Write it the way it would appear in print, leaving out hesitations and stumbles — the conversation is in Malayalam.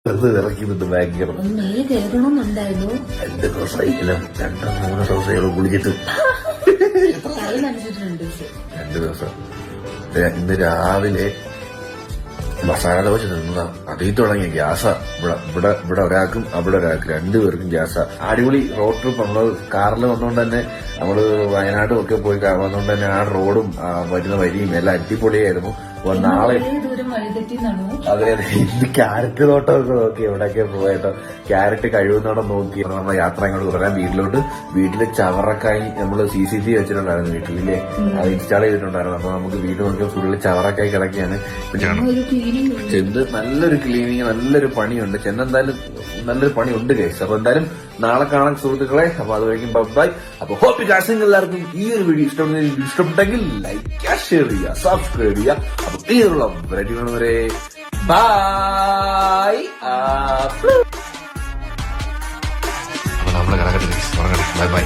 വെറുതെ ഇറക്കിയിട്ട് ഭയങ്കര കേൾക്കണമെന്നുണ്ടായിരുന്നു. 2 ദിവസമായിരിക്കും 2-3 ദിവസം കുളിച്ചിട്ട് 2 ദിവസം. ഇന്ന് രാവിലെ മസാല ദോശ നിന്നതാ. അതിൽ തുടങ്ങിയ ഗ്യാസാ. ഇവിടെ ഒരാൾക്കും അവിടെ ഒരാൾക്കും 2 പേർക്കും ഗ്യാസാ. അടിപൊളി റോഡ് ട്രിപ്പ്. നമ്മള് കാറിൽ വന്നുകൊണ്ട് തന്നെ നമ്മള് വയനാടും ഒക്കെ പോയി വന്നുകൊണ്ട് തന്നെ ആ റോഡും വരുന്ന വരിയും എല്ലാം അടിപൊളിയായിരുന്നു. അപ്പൊ നാളെ അതെ ഇന്ന് ക്യാരറ്റ് തോട്ടമൊക്കെ നോക്കി എവിടെയൊക്കെ പോയിട്ടോ. ക്യാരറ്റ് കഴിവുന്നോടെ നോക്കി നമ്മളെ യാത്ര അങ്ങോട്ട് പറയാം. വീട്ടില് ചവറക്കായി നമ്മള് CCTV വെച്ചിട്ടുണ്ടായിരുന്നു വീട്ടിലില്ലേ. അത് ഇൻസ്റ്റാൾ ചെയ്തിട്ടുണ്ടായിരുന്നു. അപ്പൊ നമുക്ക് വീട് നോക്കിയാൽ ഫുള്ള് ചവറക്കായി കിടക്കുകയാണ്. ചെന്ന് നല്ലൊരു ക്ലീനിങ്, നല്ലൊരു പണിയുണ്ട്. ചെന്നെന്തായാലും നല്ലൊരു പണിയുണ്ട് കേസ്. അപ്പൊ എന്തായാലും നാളെ കാണാൻ സുഹൃത്തുക്കളെ. അപ്പൊ അത് വഴിക്കും ബൈ. അപ്പൊ ഹോപ്പ് കാശിങ് എല്ലാവർക്കും ഈ ഒരു വീഡിയോ ഇഷ്ടപ്പെട്ടെങ്കിൽ ലൈക്ക് ചെയ്യുക, ഷെയർ ചെയ്യുക, സബ്സ്ക്രൈബ് ചെയ്യുക. അപ്പൊ ഇതിനുള്ള വെറൈറ്റി കാണുന്നവരെ ബൈ. അപ്പൊ നമ്മള് കിടക്കട്ടെ ബൈ ബൈ.